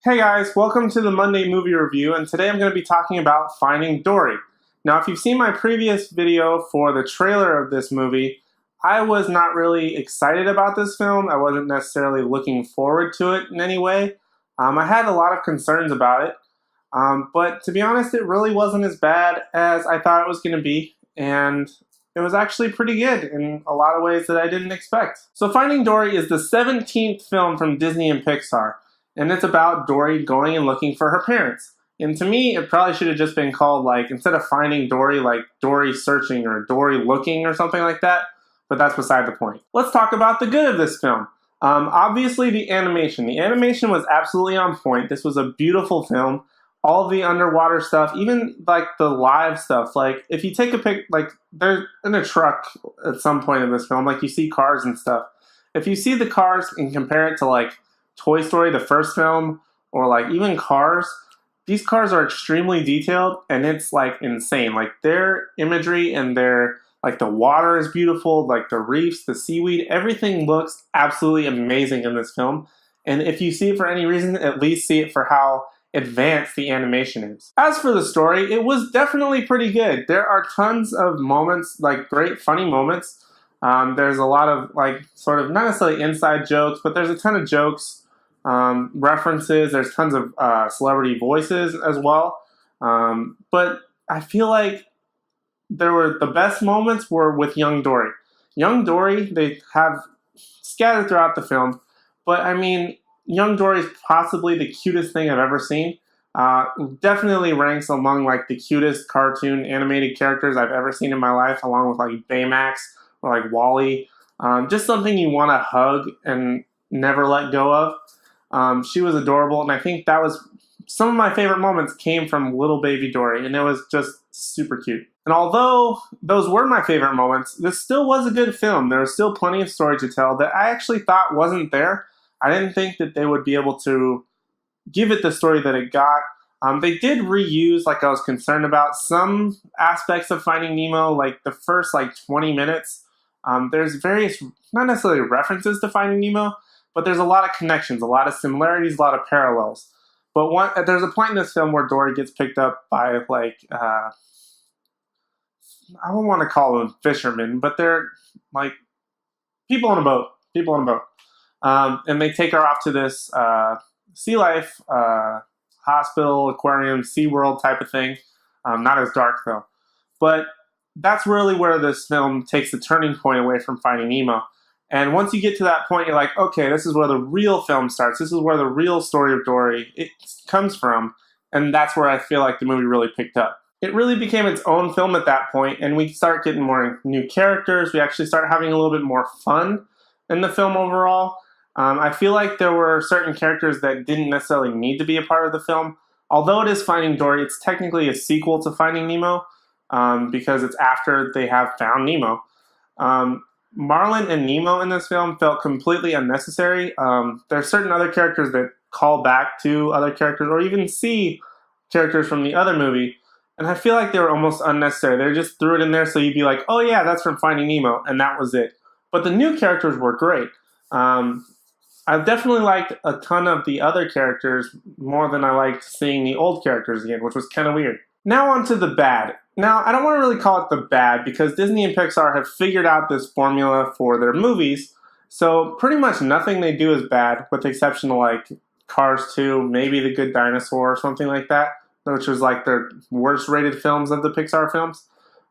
Hey guys, welcome to the Monday Movie Review, and today I'm going to be talking about Finding Dory. Now, if you've seen my previous video for the trailer of this movie, I was not really excited about this film. I wasn't necessarily looking forward to it in any way. I had a lot of concerns about it, but to be honest, it really wasn't as bad as I thought it was going to be, and it was actually pretty good in a lot of ways that I didn't expect. So Finding Dory is the 17th film from Disney and Pixar. And it's about Dory going and looking for her parents. And to me, it probably should have just been called, like, instead of Finding Dory, like Dory Searching or Dory Looking or something like that. But that's beside the point. Let's talk about the good of this film. Obviously, the animation. The animation was absolutely on point. This was a beautiful film. All the underwater stuff, even like the live stuff. Like, if you take a pic, like, they're in a truck at some point in this film, like, you see cars and stuff. If you see the cars and compare it to, like, Toy Story, the first film, or like even Cars, these cars are extremely detailed and it's like insane. Like their imagery and their, like the water is beautiful, like the reefs, the seaweed, everything looks absolutely amazing in this film. And if you see it for any reason, at least see it for how advanced the animation is. As for the story, it was definitely pretty good. There are tons of moments, like great funny moments. There's a lot of like sort of not necessarily inside jokes, but there's a ton of jokes. References, there's tons of celebrity voices as well, but I feel like the best moments were with young Dory. Young Dory, they have scattered throughout the film, but I mean, young Dory is possibly the cutest thing I've ever seen. Definitely ranks among like the cutest cartoon animated characters I've ever seen in my life, along with like Baymax or like Wally. Just something you want to hug and never let go of. She was adorable, and I think that was some of my favorite moments came from little baby Dory, and it was just super cute. And although those were my favorite moments, this still was a good film. There was still plenty of story to tell that I actually thought wasn't there. I didn't think that they would be able to give it the story that it got. They did reuse, like I was concerned about, some aspects of Finding Nemo, like the first like 20 minutes. There's various, not necessarily references to Finding Nemo, but there's a lot of connections, a lot of similarities, a lot of parallels. But there's a point in this film where Dory gets picked up by, like, I don't want to call them fishermen, but they're, like, people on a boat. And they take her off to this sea life hospital, aquarium, SeaWorld type of thing. Not as dark, though. But that's really where this film takes a turning point away from Finding Nemo. And once you get to that point, you're like, okay, this is where the real film starts. This is where the real story of Dory comes from. And that's where I feel like the movie really picked up. It really became its own film at that point, and we start getting more new characters. We actually start having a little bit more fun in the film overall. I feel like there were certain characters that didn't necessarily need to be a part of the film. Although it is Finding Dory, it's technically a sequel to Finding Nemo because it's after they have found Nemo. Marlin and Nemo in this film felt completely unnecessary. There are certain other characters that call back to other characters or even see characters from the other movie, and I feel like they were almost unnecessary. They just threw it in there so you'd be like, oh yeah, that's from Finding Nemo, and that was it. But the new characters were great. I definitely liked a ton of the other characters more than I liked seeing the old characters again, which was kind of weird. Now on to the bad. Now, I don't want to really call it the bad because Disney and Pixar have figured out this formula for their movies, so pretty much nothing they do is bad, with the exception of like Cars 2, maybe The Good Dinosaur or something like that, which was like their worst rated films of the Pixar films.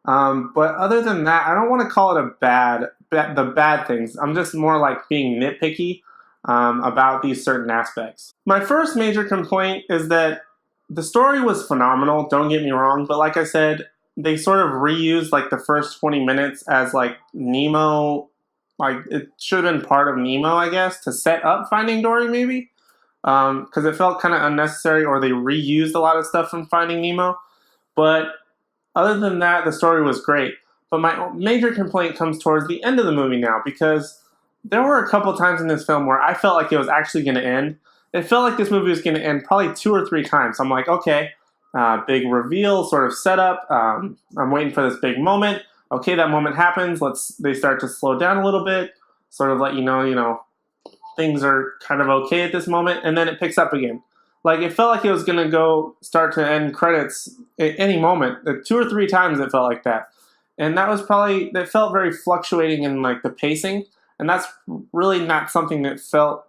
But other than that, I don't want to call it the bad things. I'm just more like being nitpicky about these certain aspects. My first major complaint is that the story was phenomenal, don't get me wrong, but like I said, they sort of reused like the first 20 minutes as like Nemo, like it should have been part of Nemo, I guess, to set up Finding Dory maybe, because it felt kind of unnecessary, or they reused a lot of stuff from Finding Nemo. But other than that, the story was great. But my major complaint comes towards the end of the movie now, because there were a couple times in this film where I felt like it was actually going to end. It felt like this movie was going to end probably 2 or 3 times. I'm like, okay, big reveal, sort of setup. I'm waiting for this big moment. Okay, that moment happens. They start to slow down a little bit, sort of let you know, things are kind of okay at this moment, and then it picks up again. Like, it felt like it was gonna go start to end credits at any moment. 2 or 3 times it felt like that. And that felt very fluctuating in like the pacing. And that's really not something that felt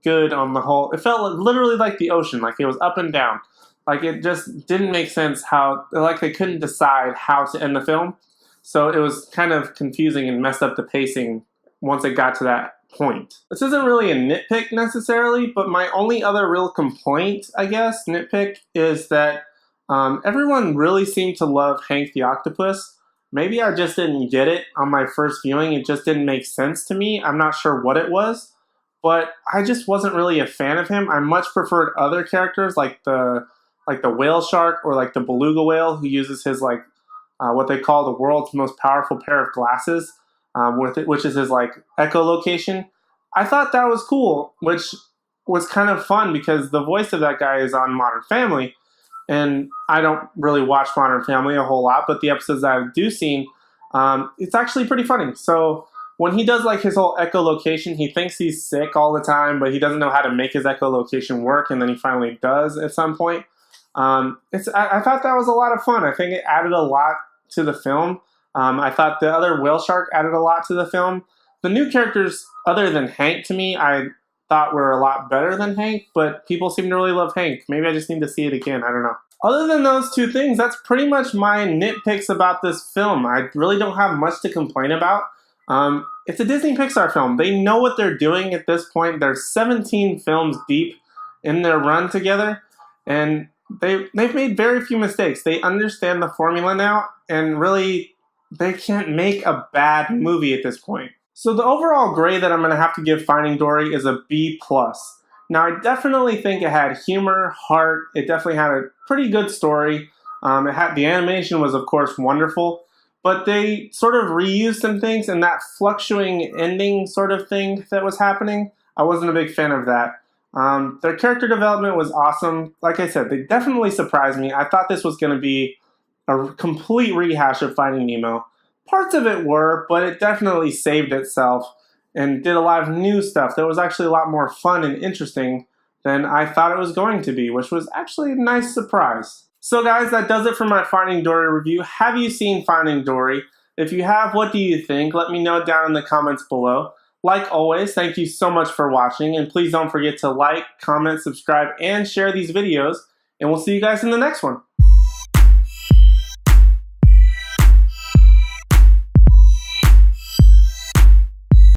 good on the whole. It felt literally like the ocean, like it was up and down. Like it just didn't make sense like they couldn't decide how to end the film. So it was kind of confusing and messed up the pacing once it got to that point. This isn't really a nitpick necessarily, but my only other real complaint, I guess, nitpick, is that everyone really seemed to love Hank the Octopus. Maybe I just didn't get it on my first viewing. It just didn't make sense to me. I'm not sure what it was, but I just wasn't really a fan of him. I much preferred other characters like the whale shark or like the beluga whale, who uses his like what they call the world's most powerful pair of glasses, which is his like echolocation. I thought that was cool, which was kind of fun because the voice of that guy is on Modern Family, and I don't really watch Modern Family a whole lot, but the episodes that I do seen, it's actually pretty funny. So when he does like his whole echolocation, he thinks he's sick all the time, but he doesn't know how to make his echolocation work, and then he finally does at some point. I thought that was a lot of fun. I think it added a lot to the film. I thought the other whale shark added a lot to the film. The new characters, other than Hank, to me, I thought were a lot better than Hank, but people seem to really love Hank. Maybe I just need to see it again. I don't know. Other than those two things, that's pretty much my nitpicks about this film. I really don't have much to complain about. It's a Disney Pixar film. They know what they're doing at this point. They're 17 films deep in their run together, and they've made very few mistakes. They understand the formula now, and really, they can't make a bad movie at this point. So the overall grade that I'm going to have to give Finding Dory is a B+. Now, I definitely think it had humor, heart. It definitely had a pretty good story. The animation was, of course, wonderful, but they sort of reused some things, and that fluctuating ending sort of thing that was happening, I wasn't a big fan of that. Their character development was awesome. Like I said, they definitely surprised me. I thought this was going to be a complete rehash of Finding Nemo. Parts of it were, but it definitely saved itself and did a lot of new stuff that was actually a lot more fun and interesting than I thought it was going to be, which was actually a nice surprise. So guys, that does it for my Finding Dory review. Have you seen Finding Dory? If you have, what do you think? Let me know down in the comments below. Like always, thank you so much for watching, and please don't forget to like, comment, subscribe, and share these videos, and we'll see you guys in the next one.